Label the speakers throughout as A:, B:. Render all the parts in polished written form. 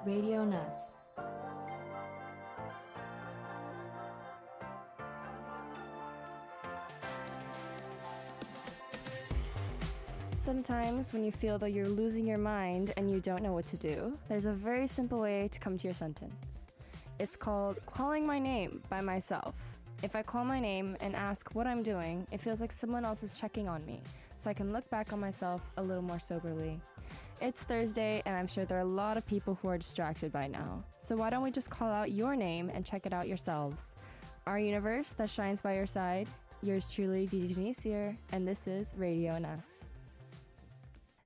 A: Radion'us. Sometimes when you feel that you're losing your mind and you don't know what to do, there's a very simple way to come to your sentence. It's called calling my name by myself. If I call my name and ask what I'm doing, it feels like someone else is checking on me, so I can look back on myself a little more soberly. It's Thursday, and I'm sure there are a lot of people who are distracted by now. So why don't we just call out your name and check it out yourselves? Our universe that shines by your side. Yours truly, DJ Denise here, and this is Radion'us.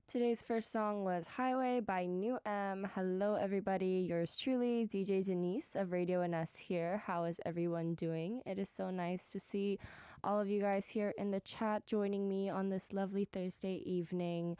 A: Today's first song was Highway by New M. Hello everybody, yours truly, DJ Denise of Radion'us here. How is everyone doing? It is so nice to see all of you guys here in the chat joining me on this lovely Thursday evening.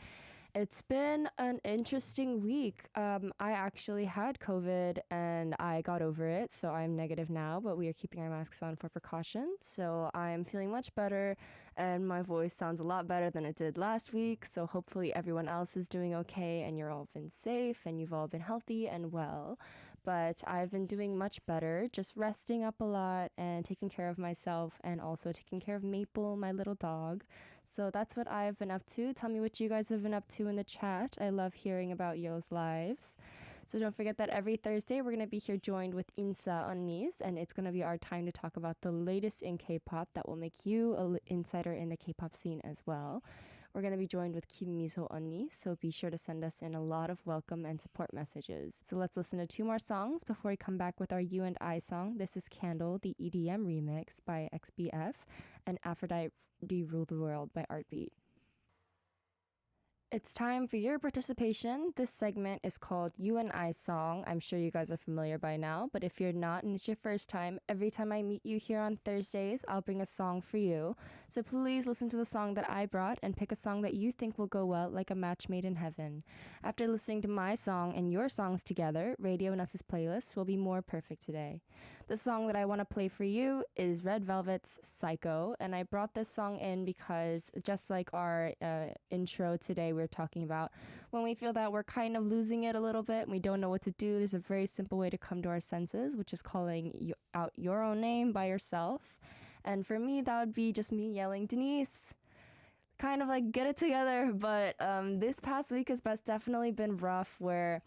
A: It's been an interesting week. I actually had COVID and I got over it, so I'm negative now, but we are keeping our masks on for precaution. So I'm feeling much better and my voice sounds a lot better than it did last week. So hopefully everyone else is doing okay and you're all been safe and you've all been healthy and well. But I've been doing much better, just resting up a lot and taking care of myself and also taking care of Maple, my little dog. So that's what I've been up to. Tell me what you guys have been up to in the chat. I love hearing about yo's lives. So don't forget that every Thursday we're going to be here joined with Insa Onnis, and it's going to be our time to talk about the latest in K-pop that will make you an insider in the K-pop scene as well. We're going to be joined with Kim Miso Onnis, so be sure to send us in a lot of welcome and support messages. So let's listen to two more songs before we come back with our U&I song. This is Candle, the EDM remix by XBF, and Aphrodite Rule the World by Artbeat. It's time for your participation. This segment is called U&I Song. I'm sure you guys are familiar by now, but if you're not and it's your first time, every time I meet you here on Thursdays, I'll bring a song for you. So please listen to the song that I brought and pick a song that you think will go well, like a match made in heaven. After listening to my song and your songs together, Radion'us' playlist will be more perfect today. The song that I want to play for you is Red Velvet's Psycho, and I brought this song in because just like our intro today, we're talking about when we feel that we're kind of losing it a little bit and we don't know what to do, there's a very simple way to come to our senses, which is calling out your own name by yourself. And for me, that would be just me yelling, Denise, kind of like get it together. But this past week has definitely been rough, where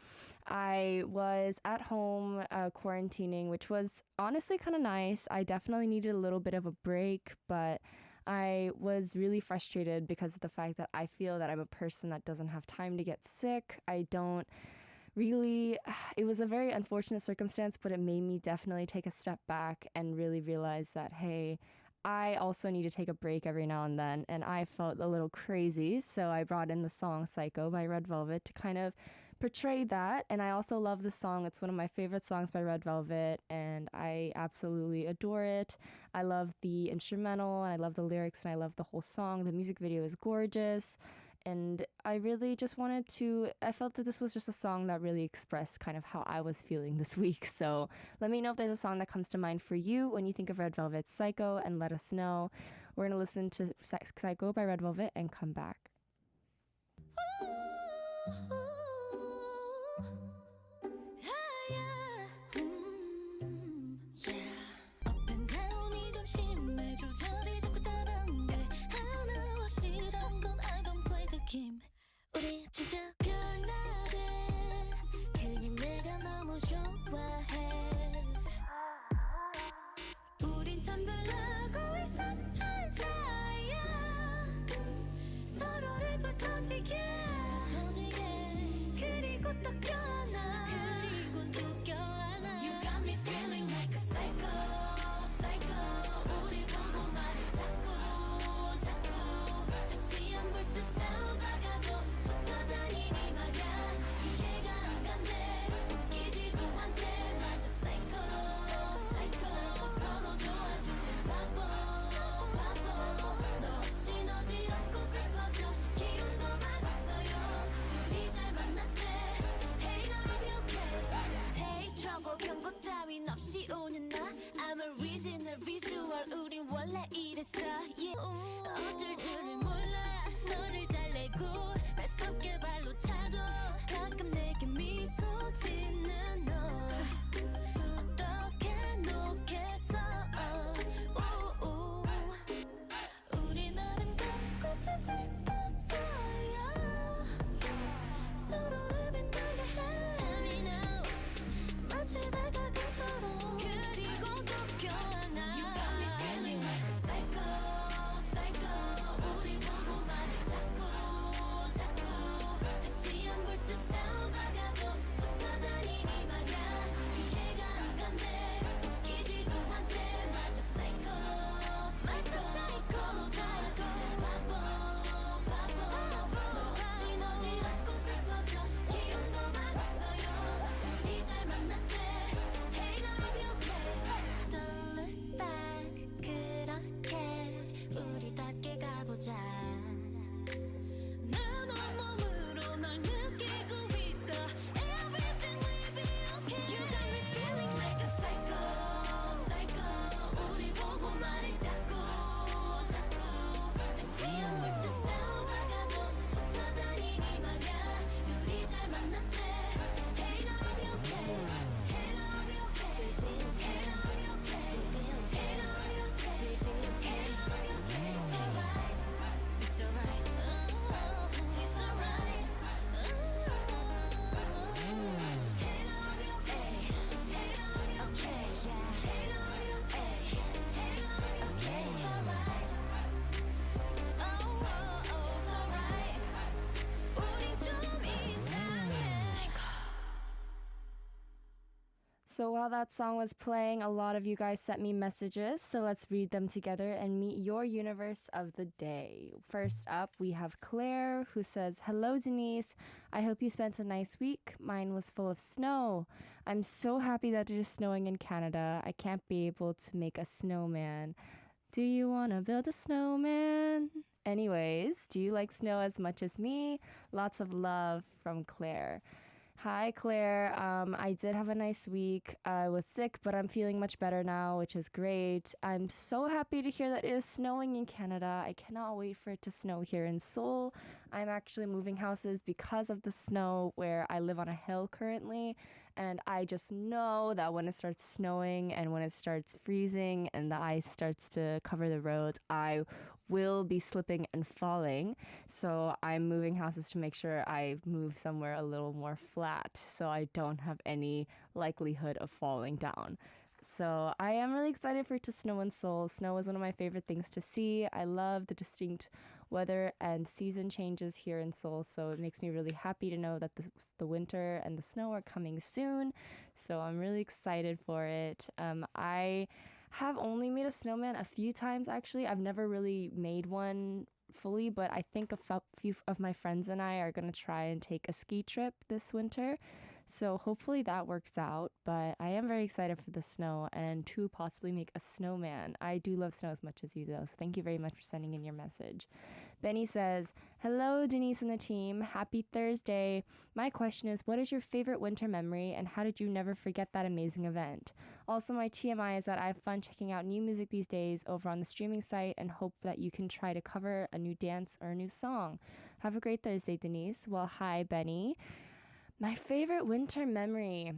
A: I was at home quarantining, which was honestly kind of nice. I definitely needed a little bit of a break, but I was really frustrated because of the fact that I feel that I'm a person that doesn't have time to get sick. I don't really, it was a very unfortunate circumstance, but it made me definitely take a step back and really realize that, hey, I also need to take a break every now and then, and I felt a little crazy, so I brought in the song Psycho by Red Velvet to kind of portray that. And I also love the song. It's one of my favorite songs by Red Velvet, and I absolutely adore it. I love the instrumental, and I love the lyrics, and I love the whole song. The music video is gorgeous. And I really just I felt that this was just a song that really expressed kind of how I was feeling this week. So let me know if there's a song that comes to mind for you when you think of Red Velvet's Psycho, and let us know. We're going to listen to Psycho by Red Velvet and come back.
B: 우리 진짜 별나래 그냥 내가 너무 좋아해 우린 참 별나고 이상한 사이야 서로를 부서지게 그리고 또 껴안아 그리고 또 껴안아 You got me feeling like a psycho psycho 우리 보고 말을 자꾸 다시 안 볼 듯 싸우다가도 다니니 말야 이해가 안 간대 웃기지도 않대 맞아 psycho psycho 서로 좋아질 때 바보 너 없이 어지럽고 슬퍼져 기운도 막았어요 둘이 잘 만났대 Hey now I'm okay Take trouble 경고 따윈 없이 오는 나 I'm a original visual 우린 원래 이랬어 yeah. 어쩔 줄을 몰라 너를 달래고 뱃속에 발로 차도 가끔 내게 미소 짓는
A: while that song was playing, a lot of you guys sent me messages, so let's read them together and meet your universe of the day. First up, we have Claire, who says, "Hello, Denise. I hope you spent a nice week. Mine was full of snow. I'm so happy that it is snowing in Canada. I can't be able to make a snowman. Do you want to build a snowman?" Anyways, do you like snow as much as me? Lots of love from Claire. Hi, Claire. I did have a nice week. I was sick, but I'm feeling much better now, which is great. I'm so happy to hear that it is snowing in Canada. I cannot wait for it to snow here in Seoul. I'm actually moving houses because of the snow where I live on a hill currently. And I just know that when it starts snowing and when it starts freezing and the ice starts to cover the roads, I will be slipping and falling. So I'm moving houses to make sure I move somewhere a little more flat so I don't have any likelihood of falling down. So I am really excited for it to snow in Seoul. Snow is one of my favorite things to see. I love the distinct weather and season changes here in Seoul, so it makes me really happy to know that the winter and the snow are coming soon. So I'm really excited for it. I have only made a snowman a few times, actually. I've never really made one fully, but I think a few of my friends and I are going to try and take a ski trip this winter. So hopefully that works out, but I am very excited for the snow and to possibly make a snowman. I do love snow as much as you, though, so thank you very much for sending in your message. Benny says, "Hello, Denise and the team. Happy Thursday. My question is, what is your favorite winter memory and how did you never forget that amazing event? Also, my TMI is that I have fun checking out new music these days over on the streaming site and hope that you can try to cover a new dance or a new song. Have a great Thursday, Denise." Well, hi, Benny. My favorite winter memory.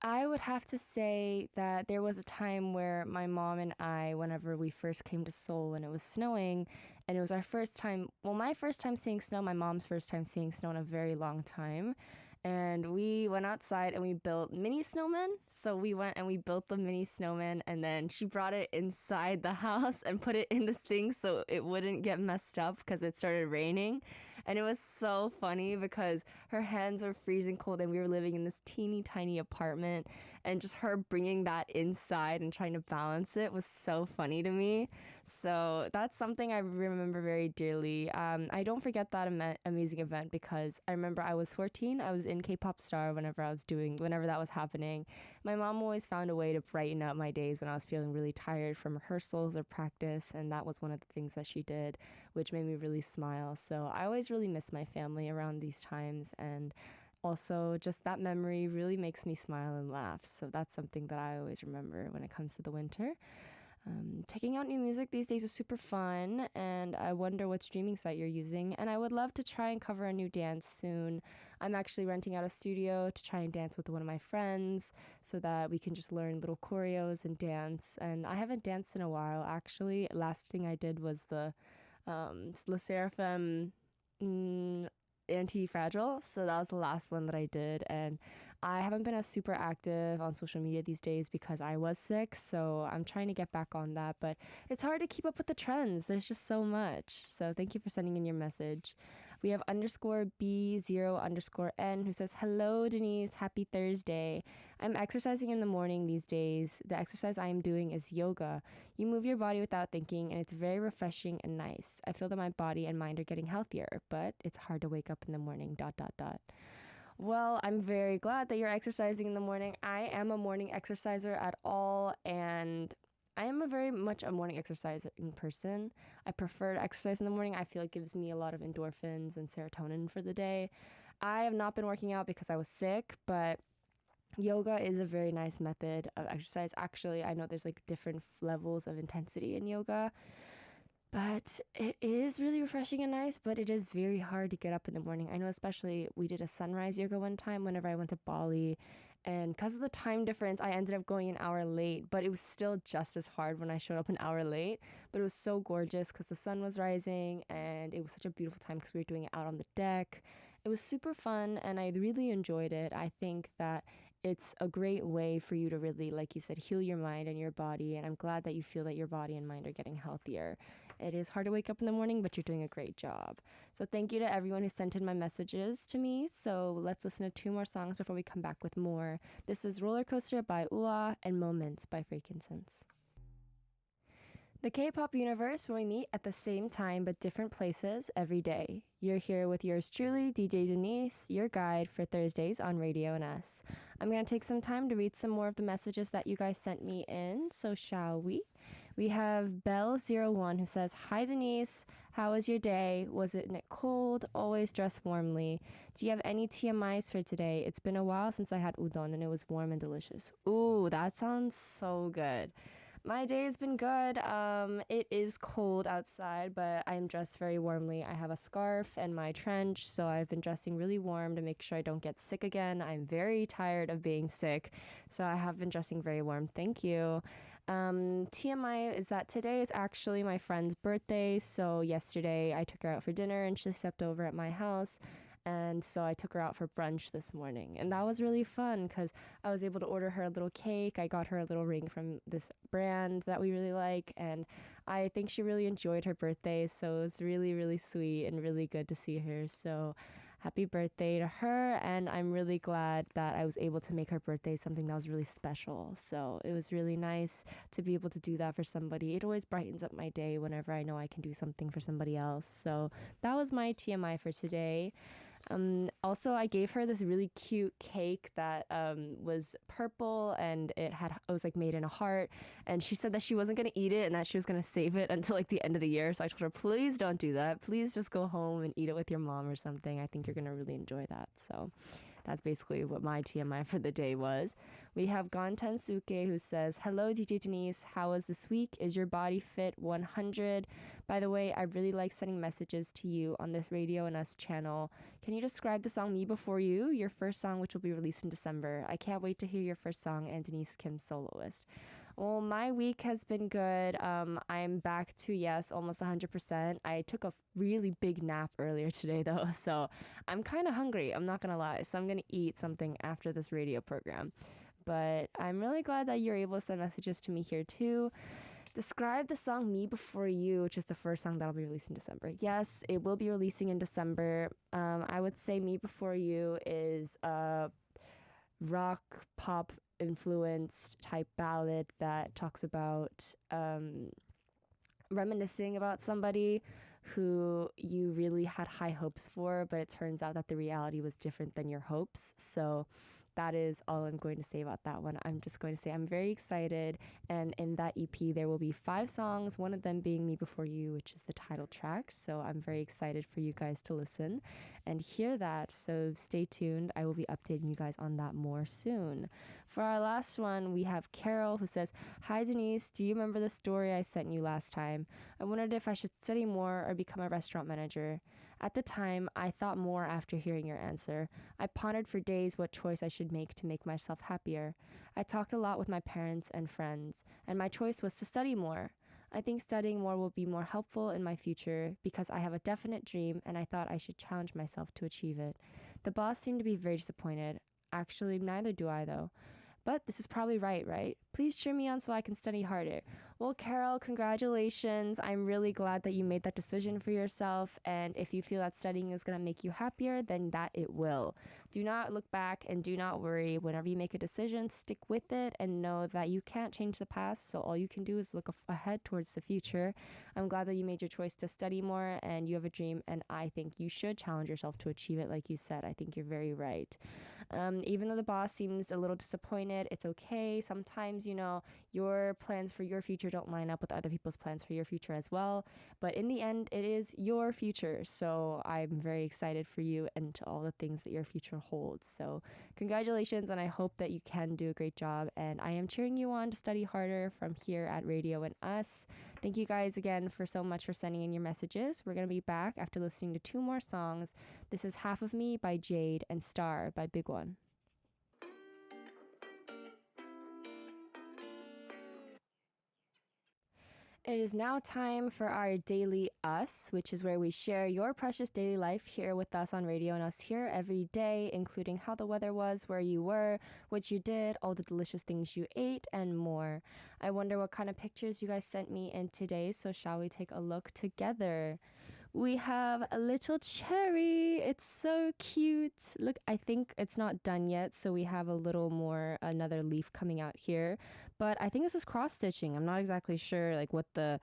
A: I would have to say that there was a time where my mom and I, whenever we first came to Seoul when it was snowing, and it was our first time, well, my first time seeing snow, my mom's first time seeing snow in a very long time. And we went outside and we built mini snowmen. So we went and we built the mini snowman, and then she brought it inside the house and put it in the sink so it wouldn't get messed up because it started raining. And it was so funny because her hands were freezing cold and we were living in this teeny tiny apartment, and just her bringing that inside and trying to balance it was so funny to me. So that's something I remember very dearly. I don't forget that amazing event because I remember I was 14. I was in K-pop Star whenever that was happening. My mom always found a way to brighten up my days when I was feeling really tired from rehearsals or practice, and that was one of the things that she did, which made me really smile. So I always really miss my family around these times, and also just that memory really makes me smile and laugh. So that's something that I always remember when it comes to the winter. Checking out new music these days is super fun, and I wonder what streaming site you're using, and I would love to try and cover a new dance soon. I'm actually renting out a studio to try and dance with one of my friends so that we can just learn little choreos and dance, and I haven't danced in a while, actually. Last thing I did was the Le Seraphim Anti-Fragile, so that was the last one that I did, and I haven't been as super active on social media these days because I was sick, so I'm trying to get back on that, but it's hard to keep up with the trends. There's just so much. So thank you for sending in your message. We have _B0_N who says, "Hello, Denise. Happy Thursday. I'm exercising in the morning these days. The exercise I am doing is yoga. You move your body without thinking, and it's very refreshing and nice. I feel that my body and mind are getting healthier, but it's hard to wake up in the morning, ... Well, I'm very glad that you're exercising in the morning. I am a morning exerciser at all, and I am very much a morning exerciser in person. I prefer to exercise in the morning. I feel it gives me a lot of endorphins and serotonin for the day. I have not been working out because I was sick, but yoga is a very nice method of exercise. Actually, I know there's like different levels of intensity in yoga, but it is really refreshing and nice, but it is very hard to get up in the morning. I know especially we did a sunrise yoga one time whenever I went to Bali, and because of the time difference, I ended up going an hour late, but it was still just as hard when I showed up an hour late. But it was so gorgeous because the sun was rising, and it was such a beautiful time because we were doing it out on the deck. It was super fun, and I really enjoyed it. I think that it's a great way for you to really, like you said, heal your mind and your body, and I'm glad that you feel that your body and mind are getting healthier. It is hard to wake up in the morning, but you're doing a great job. So thank you to everyone who sent in my messages to me. So let's listen to 2 more songs before we come back with more. This is Roller Coaster by U&I and Moments by Frankincense. The K-pop universe where we meet at the same time but different places every day. You're here with yours truly, DJ Denise, your guide for Thursdays on Radion'us. I'm going to take some time to read some more of the messages that you guys sent me in, so shall we? We have Belle01 who says, "Hi Denise, how was your day? Was it cold? Always dress warmly. Do you have any TMIs for today? It's been a while since I had udon and it was warm and delicious." Ooh, that sounds so good. My day has been good. It is cold outside, but I am dressed very warmly. I have a scarf and my trench, so I've been dressing really warm to make sure I don't get sick again. I'm very tired of being sick, so I have been dressing very warm. Thank you. TMI is that today is actually my friend's birthday, so yesterday I took her out for dinner and she slept over at my house. And so I took her out for brunch this morning. And that was really fun because I was able to order her a little cake. I got her a little ring from this brand that we really like. And I think she really enjoyed her birthday. So it was really, really sweet and really good to see her. So happy birthday to her. And I'm really glad that I was able to make her birthday something that was really special. So it was really nice to be able to do that for somebody. It always brightens up my day whenever I know I can do something for somebody else. So that was my TMI for today. Also, I gave her this really cute cake that was purple and it was like made in a heart. And she said that she wasn't going to eat it and that she was going to save it until like the end of the year. So I told her, please don't do that. Please just go home and eat it with your mom or something. I think you're going to really enjoy that. So that's basically what my TMI for the day was. We have Ganten Suke who says, "Hello, DJ Denise. How was this week? Is your body fit 100? By the way, I really like sending messages to you on this Radion'us channel. Can you describe the song Me Before You, your first song, which will be released in December? I can't wait to hear your first song and Denise Kim's soloist." Well, my week has been good. I'm back to, yes, almost 100%. I took a really big nap earlier today, though, so I'm kind of hungry. I'm not going to lie. So I'm going to eat something after this radio program. But I'm really glad that you're able to send messages to me here, too. Describe the song Me Before You, which is the first song that'll be released in December. Yes, it will be releasing in December. I would say Me Before You is a rock pop influenced type ballad that talks about reminiscing about somebody who you really had high hopes for, but it turns out that the reality was different than your hopes. So that is all I'm going to say about that one. I'm just going to say I'm very excited. And in that EP, there will be 5 songs, one of them being Me Before You, which is the title track. So I'm very excited for you guys to listen and hear that. So stay tuned. I will be updating you guys on that more soon. For our last one, we have Karel who says, "Hi Denise, do you remember the story I sent you last time? I wondered if I should study more or become a restaurant manager. At the time, I thought more after hearing your answer. I pondered for days what choice I should make to make myself happier. I talked a lot with my parents and friends, and my choice was to study more. I think studying more will be more helpful in my future because I have a definite dream and I thought I should challenge myself to achieve it. The boss seemed to be very disappointed. Actually, neither do I though. But this is probably right? Please cheer me on so I can study harder." Well, Karel, congratulations. I'm really glad that you made that decision for yourself. And if you feel that studying is going to make you happier, then that it will. Do not look back and do not worry. Whenever you make a decision, stick with it and know that you can't change the past. So all you can do is look ahead towards the future. I'm glad that you made your choice to study more and you have a dream. And I think you should challenge yourself to achieve it. Like you said, I think you're very right. Even though the boss seems a little disappointed, it's okay. Sometimes, your plans for your future don't line up with other people's plans for your future as well. But in the end, it is your future. So I'm very excited for you and to all the things that your future holds. So congratulations, and I hope that you can do a great job. And I am cheering you on to study harder from here at Radion'us. Thank you guys again for so much for sending in your messages. We're going to be back after listening to 2 more songs. This is Half of Me by Jade and Star by Big One. It is now time for our Daily Us, which is where we share your precious daily life here with us on Radion'us here every day, including how the weather was, where you were, what you did, all the delicious things you ate, and more. I wonder what kind of pictures you guys sent me in today, so shall we take a look together? We have a little cherry. It's so cute. Look, I think it's not done yet, so we have a little more, another leaf coming out here. But I think this is cross stitching. I'm not exactly sure like what the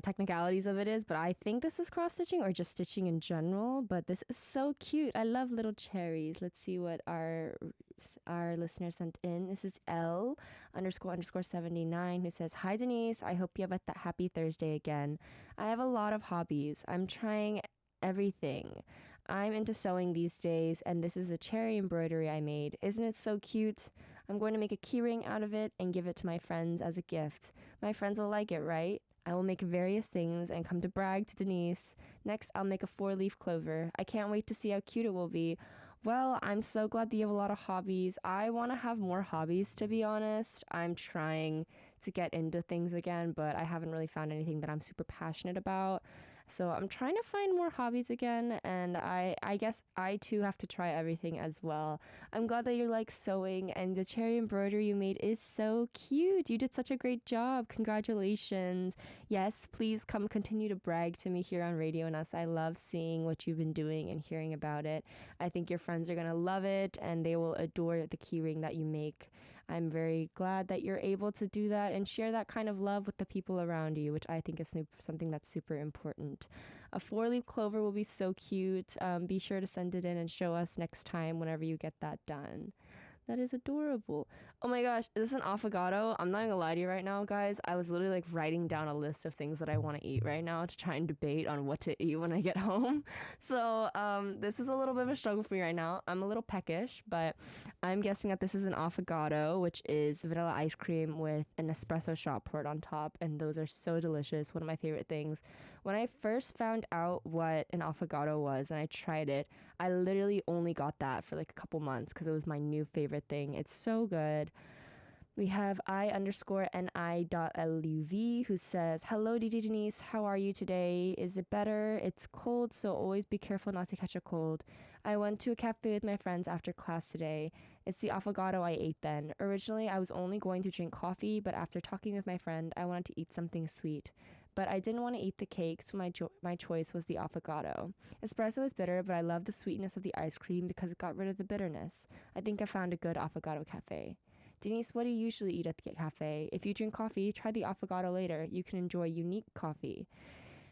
A: technicalities of it is, but I think this is cross stitching or just stitching in general. But this is so cute. I love little cherries. Let's see what our listener sent in. This is L __ 79 who says, "Hi Denise, I hope you have a happy Thursday again. I have a lot of hobbies. I'm trying everything. I'm into sewing these days, and this is a cherry embroidery I made. Isn't it so cute? I'm going to make a keyring out of it and give it to my friends as a gift. My friends will like it, right? I will make various things and come to brag to Denise. Next, I'll make a 4-leaf clover. I can't wait to see how cute it will be." Well, I'm so glad that you have a lot of hobbies. I want to have more hobbies, to be honest. I'm trying to get into things again, but I haven't really found anything that I'm super passionate about. So I'm trying to find more hobbies again, and I guess I too have to try everything as well. I'm glad that you're like sewing, and the cherry embroidery you made is so cute. You did such a great job. Congratulations. Yes, please come continue to brag to me here on Radion'us. I love seeing what you've been doing and hearing about it. I think your friends are going to love it, and they will adore the keyring that you make. I'm very glad that you're able to do that and share that kind of love with the people around you, which I think is something that's super important. A 4-leaf clover will be so cute. Be sure to send it in and show us next time whenever you get that done. That is adorable. Oh my gosh, is this an affogato? I'm not gonna lie to you right now, guys. I was literally like writing down a list of things that I want to eat right now to try and debate on what to eat when I get home. So this is a little bit of a struggle for me right now. I'm a little peckish, but I'm guessing that this is an affogato, which is vanilla ice cream with an espresso shot poured on top, and those are so delicious. One of my favorite things. When I first found out what an affogato was and I tried it, I literally only got that for like a couple months because it was my new favorite thing. It's so good. We have I_ni.luv who says, "Hello, DJ Denise. How are you today? Is it better? It's cold, so always be careful not to catch a cold. I went to a cafe with my friends after class today. It's the affogato I ate then. Originally, I was only going to drink coffee, but after talking with my friend, I wanted to eat something sweet. But I didn't want to eat the cake, so my choice was the affogato. Espresso is bitter, but I love the sweetness of the ice cream because it got rid of the bitterness. I think I found a good affogato cafe. Denise, what do you usually eat at the cafe? If you drink coffee, try the affogato later. You can enjoy unique coffee."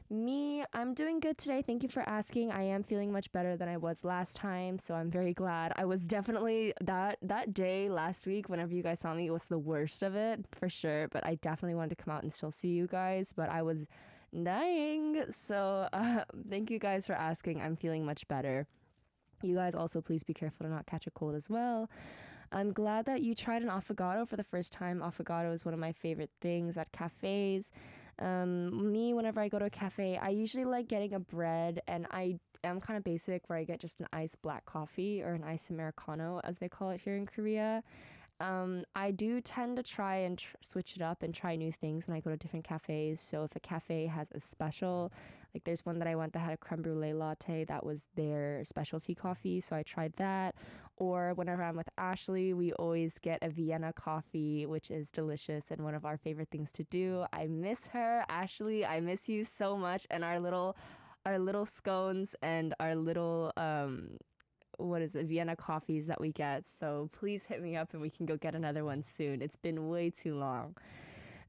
A: Me, I'm doing good today. Thank you for asking. I am feeling much better than I was last time, so I'm very glad. I was definitely that day last week, whenever you guys saw me, it was the worst of it for sure. But I definitely wanted to come out and still see you guys, but I was dying. So thank you guys for asking. I'm feeling much better. You guys also please be careful to not catch a cold as well. I'm glad that you tried an affogato for the first time. Affogato is one of my favorite things at cafes. Me, whenever I go to a cafe, I usually like getting a bread, and I am kind of basic where I get just an iced black coffee or an iced Americano, as they call it here in Korea. I do tend to try and switch it up and try new things when I go to different cafes. So if a cafe has a special, like there's one that I went that had a creme brulee latte, that was their specialty coffee, so I tried that. Or whenever I'm with Ashley, we always get a Vienna coffee, which is delicious and one of our favorite things to do. I miss her. Ashley, I miss you so much. And our little scones and our little Vienna coffees that we get. So please hit me up and we can go get another one soon. It's been way too long.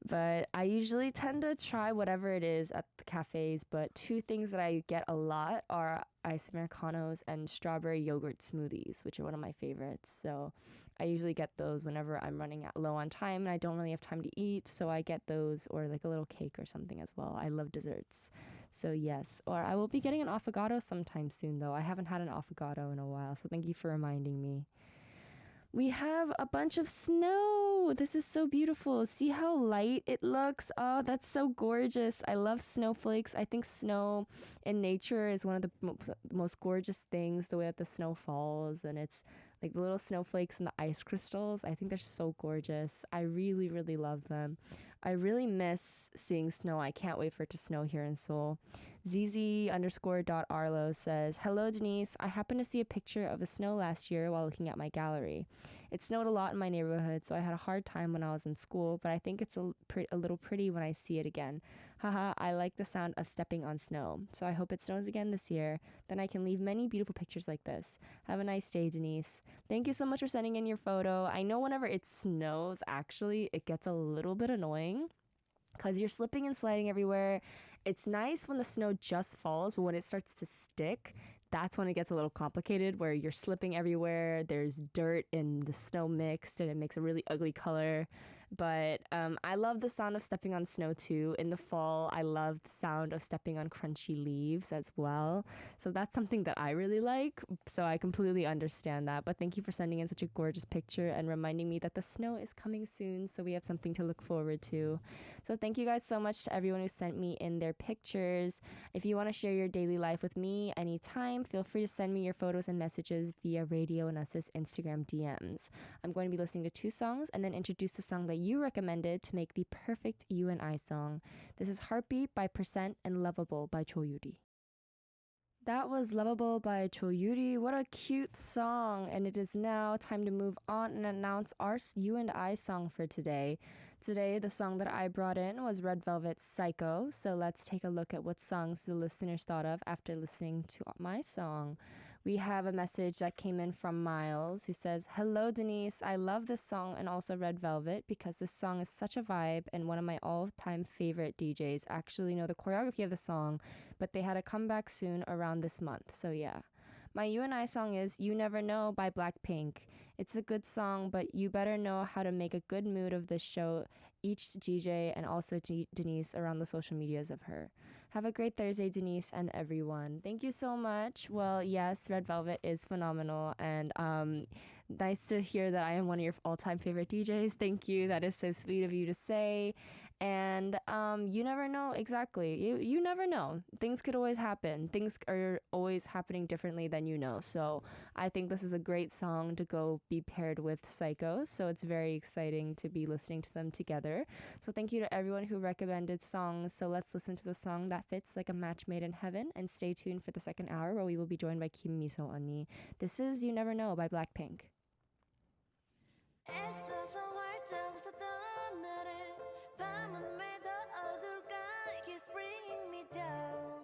A: But I usually tend to try whatever it is at the cafes, but 2 things that I get a lot are iced Americanos and strawberry yogurt smoothies, which are one of my favorites. So I usually get those whenever I'm running low on time and I don't really have time to eat, so I get those, or like a little cake or something as well. I love desserts. So yes, or I will be getting an affogato sometime soon though. I haven't had an affogato in a while, so thank you for reminding me. We have a bunch of snow. This is so beautiful. See how light it looks? Oh, that's so gorgeous. I love snowflakes. I think snow in nature is one of the most gorgeous things, the way that the snow falls, and it's like the little snowflakes and the ice crystals. I think they're so gorgeous. I really, really love them. I really miss seeing snow. I can't wait for it to snow here in Seoul. ZZ_.arlo says, Hello Denise, I happened to see a picture of the snow last year while looking at my gallery. It snowed a lot in my neighborhood, so I had a hard time when I was in school, but I think it's a little pretty when I see it again. Haha, I like the sound of stepping on snow. So I hope it snows again this year. Then I can leave many beautiful pictures like this. Have a nice day, Denise. Thank you so much for sending in your photo. I know whenever it snows, actually, it gets a little bit annoying because you're slipping and sliding everywhere. It's nice when the snow just falls, but when it starts to stick, that's when it gets a little complicated, where you're slipping everywhere. There's dirt and the snow mixed, and it makes a really ugly color. But I love the sound of stepping on snow too. In the fall, I love the sound of stepping on crunchy leaves as well. So that's something that I really like. So I completely understand that. But thank you for sending in such a gorgeous picture and reminding me that the snow is coming soon. So we have something to look forward to. So thank you guys so much to everyone who sent me in their pictures. If you want to share your daily life with me anytime, feel free to send me your photos and messages via Radion'us' Instagram DMs. I'm going to be listening to 2 songs and then introduce the song that you recommended to make the perfect U&I song. This is Heartbeat by Percent and Lovable by Choyuri. That was Lovable by Choyuri. What a cute song. And it is now time to move on and announce our U&I song for today. Today, the song that I brought in was Red Velvet's Psycho. So let's take a look at what songs the listeners thought of after listening to my song. We have a message that came in from Miles who says, Hello Denise, I love this song and also Red Velvet because this song is such a vibe and one of my all-time favorite DJs actually know the choreography of the song, but they had a comeback soon around this month, so yeah. My U&I song is You Never Know by Blackpink. It's a good song, but you better know how to make a good mood of this show, each DJ and also Denise around the social medias of her. Have a great Thursday, Denise, and everyone. Thank you so much. Well, yes, Red Velvet is phenomenal, and nice to hear that I am one of your all-time favorite DJs. Thank you. That is so sweet of you to say. And you never know exactly. You never know. Things could always happen. Things are always happening differently than you know. So I think this is a great song to go be paired with Psycho. So it's very exciting to be listening to them together. So thank you to everyone who recommended songs. So let's listen to the song that fits like a match made in heaven. And stay tuned for the second hour where we will be joined by Kim Miso Onni. This is You Never Know by Blackpink.
B: 애써서